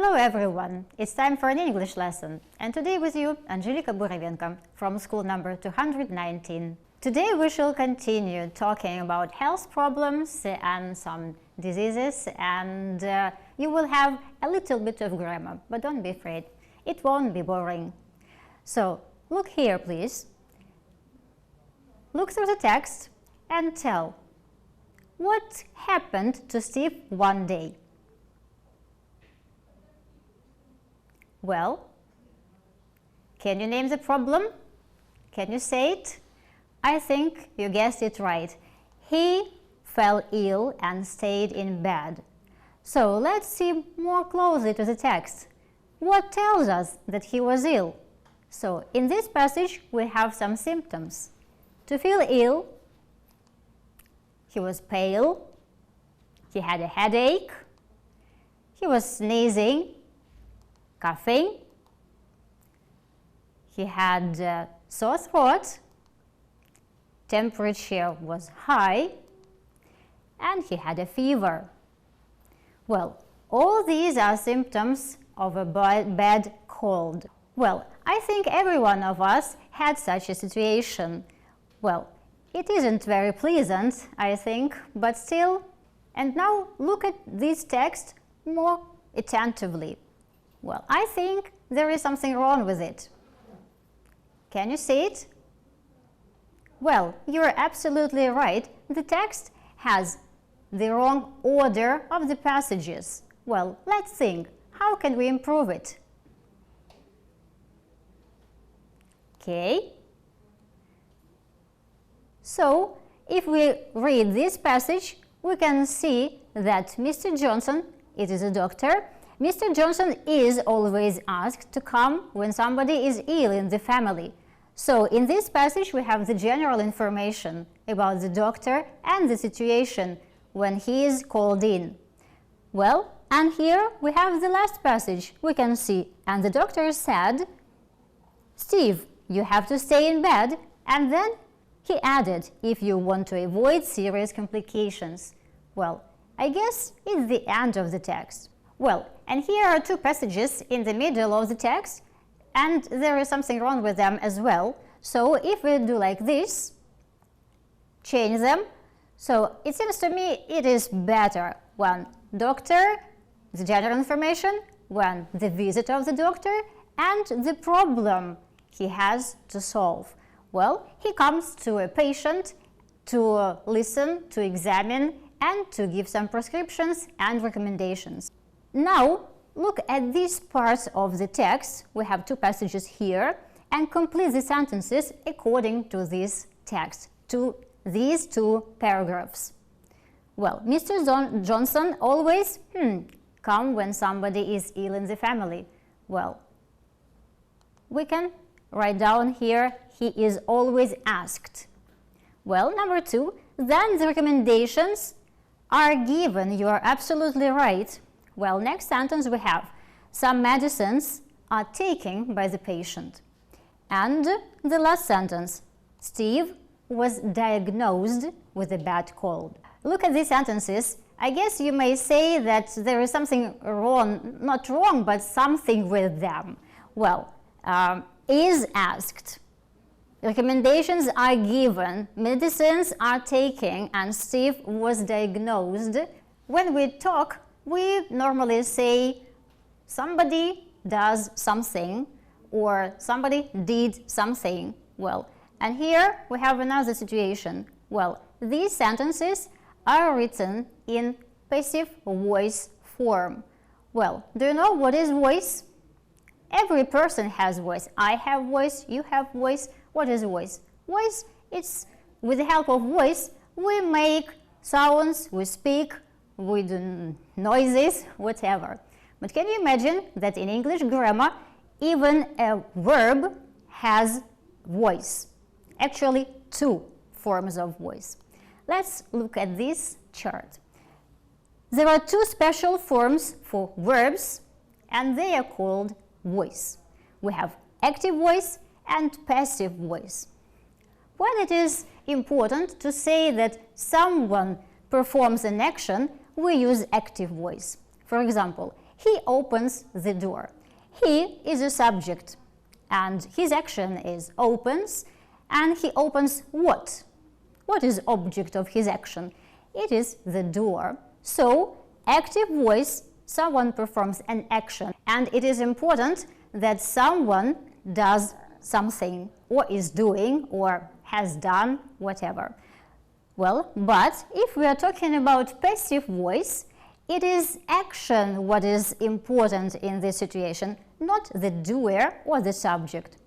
Hello everyone, it's time for an English lesson, and today with you, Anzhelika Buravenko from school number 219. Today we shall continue talking about health problems and some diseases, and you will have a little bit of grammar, but don't be afraid, it won't be boring. So, look here please. Look through the text and tell, what happened to Steve one day? Well, can you name the problem? Can you say it? I think you guessed it right. He fell ill and stayed in bed. So let's see more closely to the text. What tells us that he was ill? So in this passage we have some symptoms. To feel ill, he was pale, he had a headache, he was sneezing, coughing, he had sore throat, temperature was high, and he had a fever. Well, all these are symptoms of a bad cold. Well, I think every one of us had such a situation. Well, it isn't very pleasant, I think, but still. And now look at this text more attentively. Well, I think there is something wrong with it. Can you see it? Well, you're absolutely right. The text has the wrong order of the passages. Well, let's think. How can we improve it? Okay. So, if we read this passage, we can see that Mr. Johnson, it is a doctor, Mr. Johnson is always asked to come when somebody is ill in the family. So in this passage we have the general information about the doctor and the situation when he is called in. Well, and here we have the last passage. We can see, and the doctor said, "Steve, you have to stay in bed," and then he added, "if you want to avoid serious complications." Well, I guess it's the end of the text. Well, and here are two passages in the middle of the text, and there is something wrong with them as well. So if we do like this, change them, so it seems to me it is better when doctor, the general information, when the visit of the doctor, and the problem he has to solve. Well, he comes to a patient to listen, to examine, and to give some prescriptions and recommendations. Now, look at these parts of the text. We have two passages here, and complete the sentences according to this text, to these two paragraphs. Well, Mr. Johnson always come when somebody is ill in the family. Well, we can write down here, he is always asked. Well, number two, then the recommendations are given. You are absolutely right. Well, next sentence we have, some medicines are taken by the patient. And the last sentence, Steve was diagnosed with a bad cold. Look at these sentences. I guess you may say that there is something wrong, not wrong, but something with them. Well, is asked, recommendations are given, medicines are taken, and Steve was diagnosed. When we talk, we normally say somebody does something or somebody did something. Well, and here we have another situation. Well, these sentences are written in passive voice form. Well, do you know what is voice? Every person has voice. I have voice, you have voice. What is voice? Voice, it's with the help of voice we make sounds, we speak, we do noises, whatever. But can you imagine that in English grammar, even a verb has voice? Actually, two forms of voice. Let's look at this chart. There are two special forms for verbs, and they are called voice. We have active voice and passive voice. When it is important to say that someone performs an action, we use active voice. For example, He opens the door. He is a subject, and his action is opens, and he opens what? What is object of his action? It is the door. So, active voice, someone performs an action, and it is important that someone does something, or is doing, or has done, whatever. Well, but if we are talking about passive voice, it is action what is important in this situation, not the doer or the subject.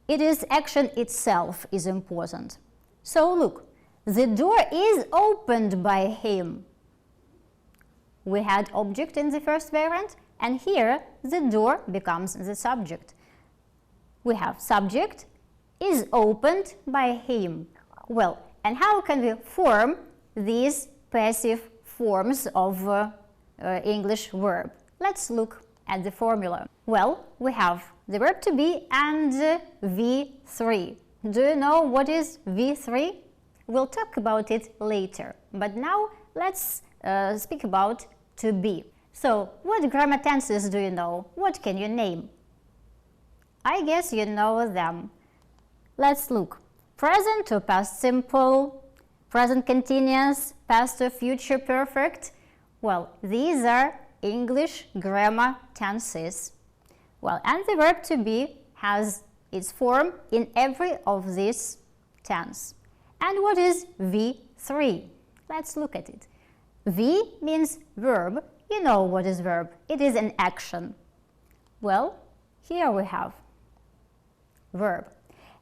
It is action itself is important. So look, the door is opened by him. We had object in the first variant, and here the door becomes the subject. We have subject is opened by him. Well, and how can we form these passive forms of English verb? Let's look at the formula. Well, we have the verb to be and V3. Do you know what is V3? We'll talk about it later, but now let's speak about to be. So, what grammar tenses do you know? What can you name? I guess you know them. Let's look. Present or past simple, present continuous, past or future perfect. Well, these are English grammar tenses. Well, and the verb to be has its form in every of these tense. And what is V3? Let's look at it. V means verb. You know what is verb. It is an action. Well, here we have verb.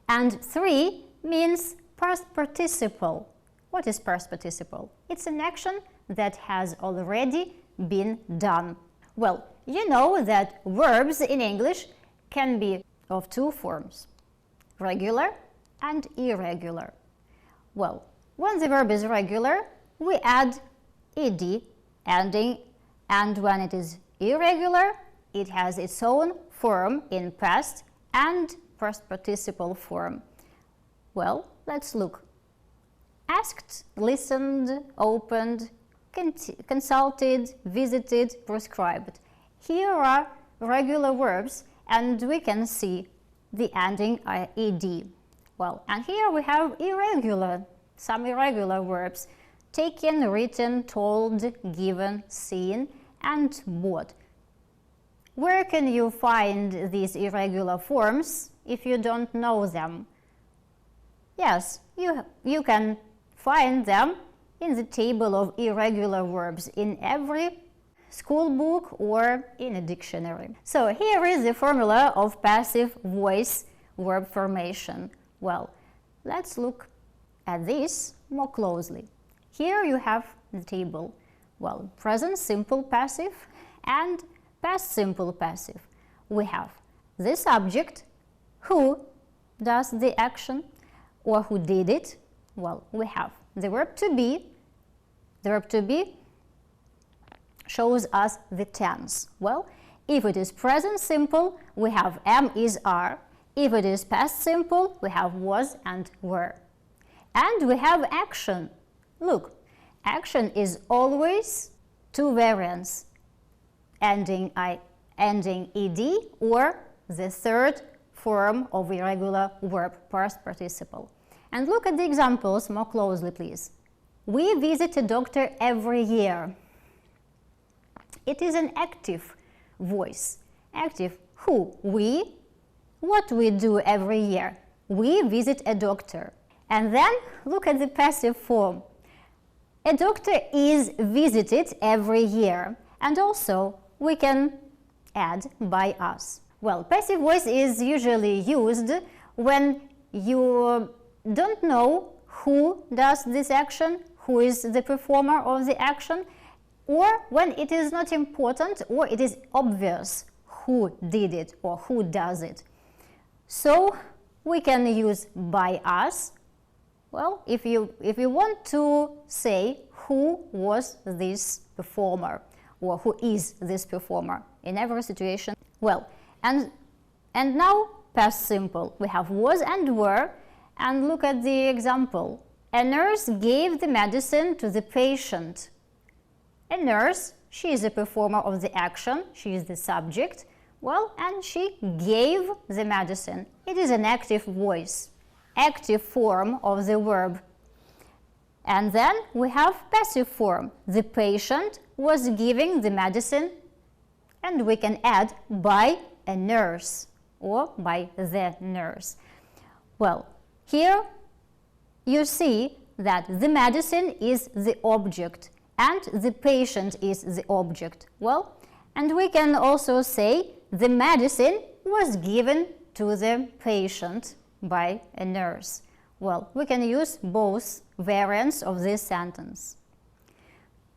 And 3 means past participle. What is past participle? It's an action that has already been done. Well, you know that verbs in English can be of two forms, regular and irregular. Well, when the verb is regular, we add ed ending, and when it is irregular, it has its own form in past and past participle form. Well, let's look. Asked, listened, opened, consulted, visited, prescribed. Here are regular verbs, and we can see the ending ed. Well, and here we have some irregular verbs: taken, written, told, given, seen, and bought. Where can you find these irregular forms if you don't know them? Yes, you can find them in the table of irregular verbs in every school book or in a dictionary. So here is the formula of passive voice verb formation. Well, let's look at this more closely. Here you have the table. Well, present simple passive and past simple passive. We have the subject who does the action or who did it. Well, we have the verb to be. The verb to be shows us the tense. Well, if it is present simple, we have am, is, are. If it is past simple, we have was and were. And we have action. Look, action is always two variants, ending ed or the third form of irregular verb, past participle. And look at the examples more closely, please. We visit a doctor every year. It is an active voice. Active. Who? We. What we do every year? We visit a doctor. And then look at the passive form. A doctor is visited every year. And also we can add by us. Well, passive voice is usually used when you don't know who does this action, who is the performer of the action, or when it is not important or it is obvious who did it or who does it. So we can use by us. Well, if you want to say who was this performer or who is this performer in every situation. Well, and now past simple. We have was and were, and look at the example. A nurse gave the medicine to the patient. A nurse, She is a performer of the action. She is the subject. Well, and she gave the medicine. It is an active voice, active form of the verb. And then we have passive form. The patient was giving the medicine, and we can add by a nurse or by the nurse. Well, here you see that the medicine is the object and the patient is the object. Well, and we can also say the medicine was given to the patient by a nurse. Well, we can use both variants of this sentence.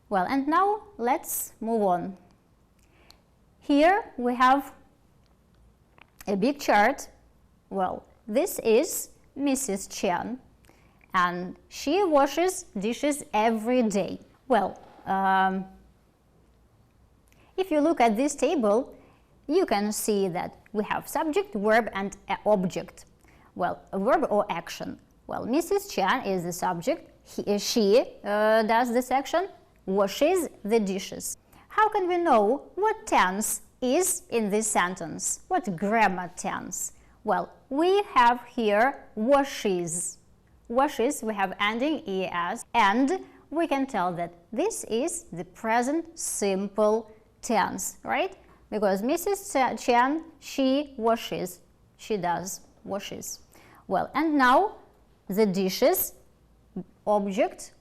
Well, and now let's move on. Here we have a big chart. Well, this is Mrs. Chen, and she washes dishes every day. Well, if you look at this table, you can see that we have subject, verb, and object. Well, a verb or action. Well, Mrs. Chen is the subject. She does this action, washes the dishes. How can we know what tense is in this sentence? What grammar tense? Well, we have here washes. Washes, we have ending es, and we can tell that this is the present simple tense, right? Because Mrs. Chen, she washes. She does washes. Well, and now the dishes object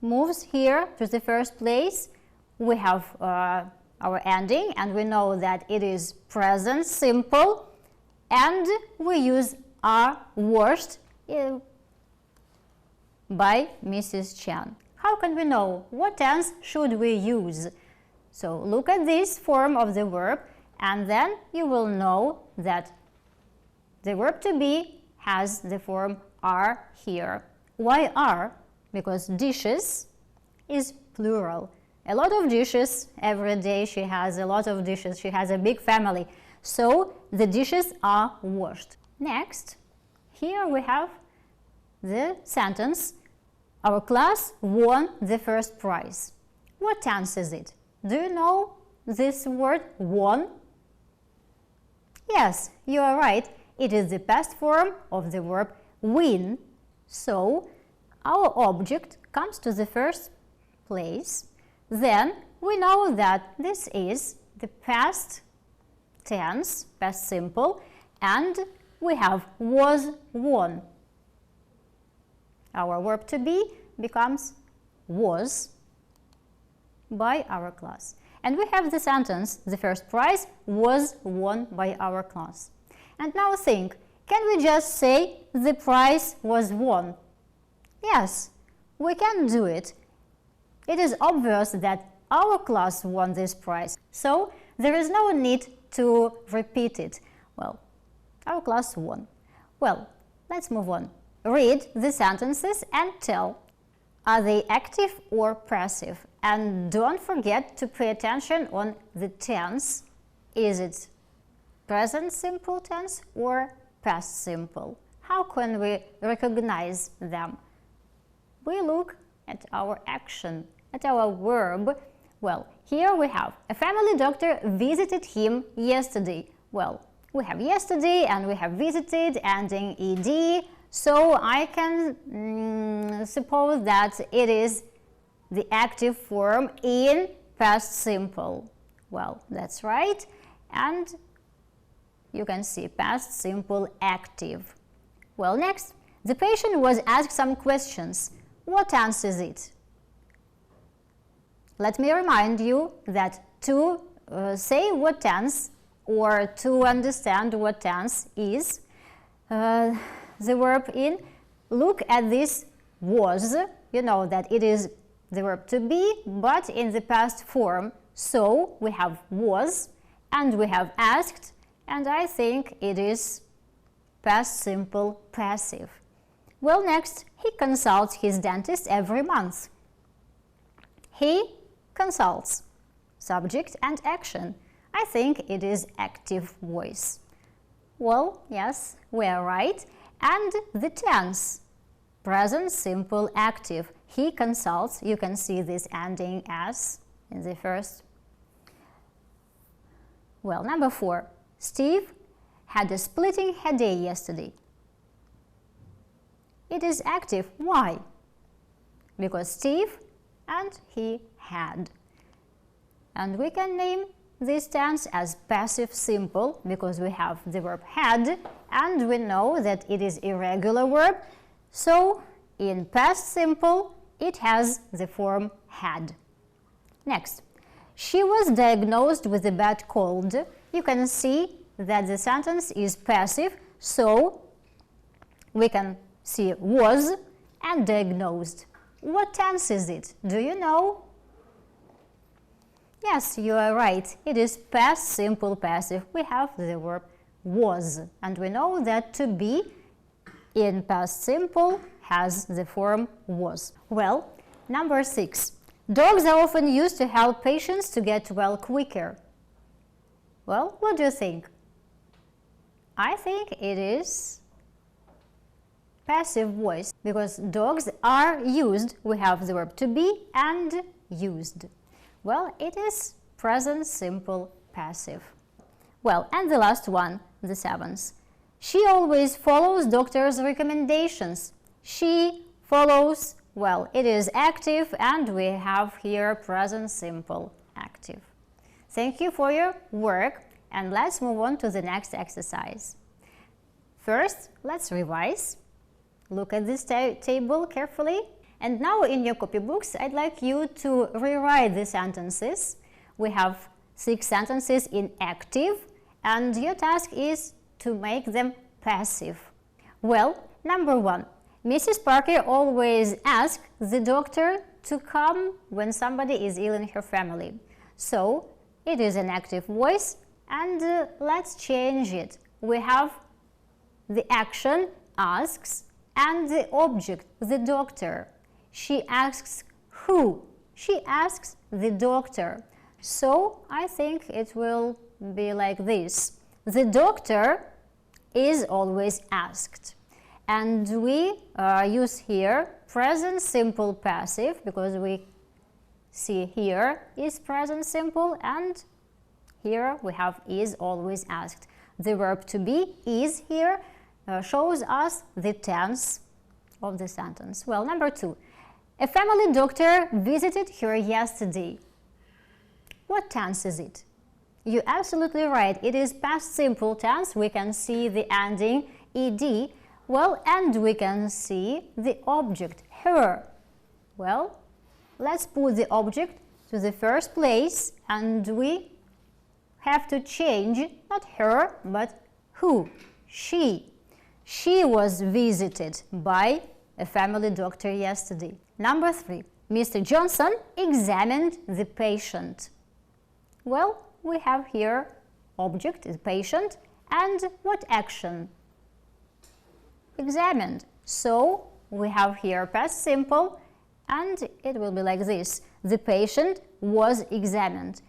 moves here to the first place. We have our ending, and we know that it is present simple, and we use are washed by Mrs. Chen. How can we know what tense should we use? So look at this form of the verb, and then you will know that the verb to be has the form are here. Why are? Because dishes is plural. A lot of dishes every day. She has a lot of dishes. She has a big family. So the dishes are washed. Next, here we have the sentence, our class won the first prize. What tense is it? Do you know this word won? Yes, you are right. It is the past form of the verb win. So our object comes to the first place. Then we know that this is the past tense, past simple, and we have was won. Our verb to be becomes was by our class. And we have the sentence, the first prize was won by our class. And now think, can we just say the prize was won? Yes, we can do it. It is obvious that our class won this prize, so there is no need to repeat it. Well, our class won. Well, let's move on. Read the sentences and tell, are they active or passive? And don't forget to pay attention on the tense. Is it present simple tense or past simple? How can we recognize them? We look at our action, at our verb. Well, here we have a family doctor visited him yesterday. Well, we have yesterday and we have visited ending ed, so I can suppose that it is the active form in past simple. Well, that's right. And you can see past simple active. Well, next, the patient was asked some questions. What tense is it? Let me remind you that to say what tense or to understand what tense is the verb in, look at this was. You know that it is the verb to be, but in the past form. So we have was and we have asked, and I think it is past simple passive. Well, next, he consults his dentist every month. He consults. Subject and action. I think it is active voice. Well, yes, we are right. And the tense. Present simple active. He consults. You can see this ending as in the first Well, number 4. Steve had a splitting headache yesterday. It is active. Why? Because Steve and he had. And we can name this tense as passive simple because we have the verb had and we know that it is irregular verb. So in past simple it has the form had. Next, she was diagnosed with a bad cold. You can see that the sentence is passive, so we can see was and diagnosed. What tense is it? Do you know? Yes, you are right. It is past simple passive. We have the verb was, and we know that to be in past simple has the form was. Well, number 6. Dogs are often used to help patients to get well quicker. Well, what do you think? I think it is passive voice because dogs are used. We have the verb to be and used. Well, it is present simple passive. Well, and the last one, the 7th. She always follows doctor's recommendations. She follows, well, it is active and we have here present simple active. Thank you for your work and let's move on to the next exercise. First, let's revise. Look at this table carefully. And now in your copybooks, I'd like you to rewrite the sentences. We have 6 sentences in active, and your task is to make them passive. Well, number 1. Mrs. Parker always asks the doctor to come when somebody is ill in her family. So, it is an active voice, and let's change it. We have the action, asks, and the object, the doctor. She asks who? She asks the doctor. So I think it will be like this. The doctor is always asked. And we use here present simple passive because we see here is present simple and here we have is always asked. The verb to be is here shows us the tense of the sentence. Well, number 2. A family doctor visited her yesterday. What tense is it? You're absolutely right. It is past simple tense. We can see the ending ed. Well, and we can see the object, her. Well, let's put the object to the first place and we have to change not her but who, she. She was visited by a family doctor yesterday. Number 3. Mr. Johnson examined the patient. Well, we have here object is patient and what action? Examined. So we have here past simple and it will be like this. The patient was examined.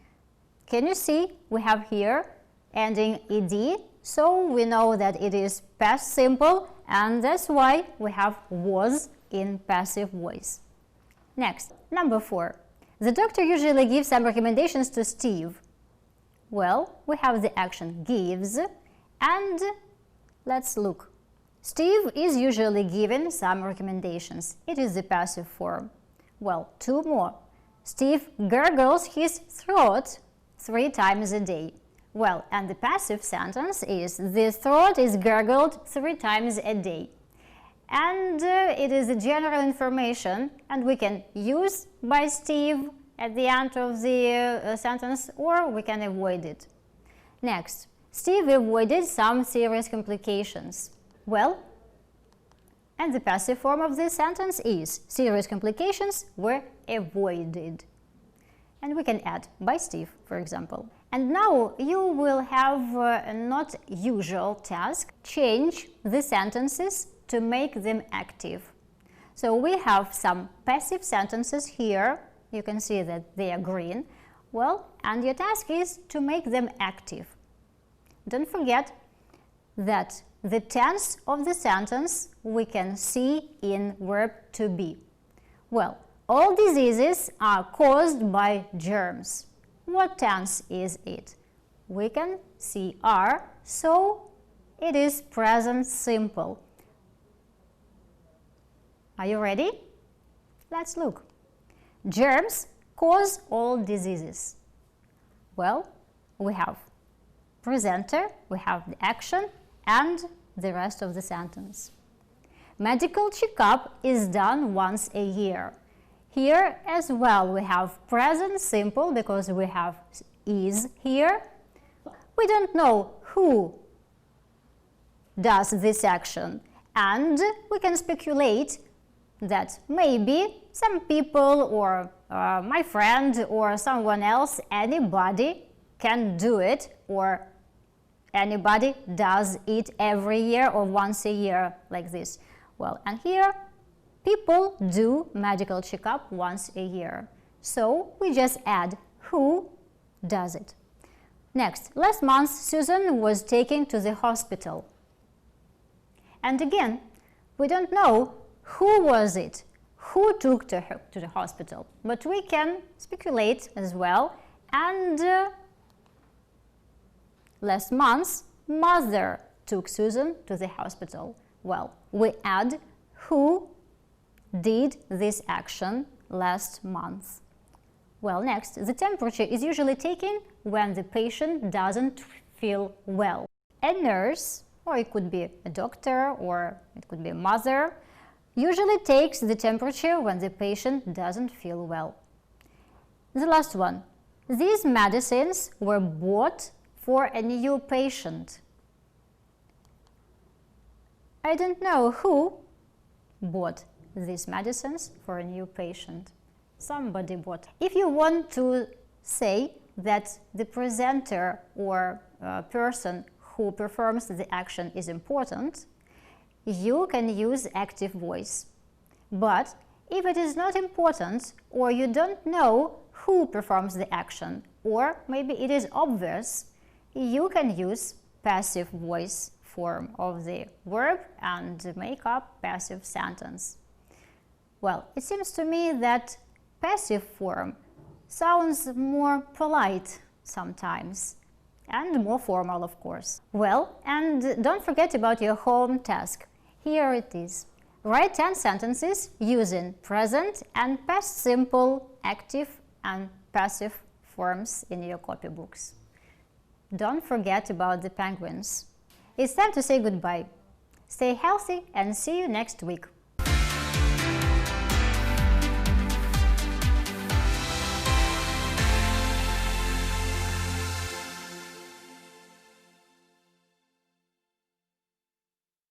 Can you see? We have here ending ed, so we know that it is past simple and that's why we have was in passive voice. Next, number 4. The doctor usually gives some recommendations to Steve. Well, we have the action gives and let's look. Steve is usually given some recommendations. It is the passive form. Well, 2 more. Steve gurgles his throat 3 times a day. Well, and the passive sentence is the throat is gurgled 3 times a day. And it is a general information and we can use by Steve at the end of the sentence or we can avoid it. Next, Steve avoided some serious complications. Well, and the passive form of this sentence is serious complications were avoided. And we can add by Steve, for example. And now you will have a not usual task. Change the sentences to make them active. So we have some passive sentences here. You can see that they are green. Well, and your task is to make them active. Don't forget that the tense of the sentence we can see in verb to be. Well, all diseases are caused by germs. What tense is it? we can see are, so it is present simple. Are you ready? Let's look. Germs cause all diseases. Well, we have presenter, we have the action, and the rest of the sentence. Medical checkup is done once a year. Here as well we have present simple because we have is here. We don't know who does this action, and we can speculate that maybe some people or my friend or someone else, anybody can do it, or anybody does it every year or once a year like this. Well, and here people do medical checkup once a year. So we just add who does it. Next, last month Susan was taken to the hospital. And again, we don't know who was it, who took her to the hospital, but we can speculate as well. And last month, mother took Susan to the hospital. Well, we add who did this action last month. Well, next, the temperature is usually taken when the patient doesn't feel well. A nurse, or it could be a doctor, or it could be a mother, usually takes the temperature when the patient doesn't feel well. The last one. These medicines were bought for a new patient. I don't know who bought these medicines for a new patient. Somebody bought. If you want to say that the presenter or person who performs the action is important, you can use active voice. But if it is not important, or you don't know who performs the action, or maybe it is obvious, you can use passive voice form of the verb and make up passive sentence. Well, it seems to me that passive form sounds more polite sometimes, and more formal, of course. Well, and don't forget about your home task. Here it is. Write 10 sentences using present and past simple, active and passive forms in your copybooks. Don't forget about the penguins. It's time to say goodbye. Stay healthy and see you next week.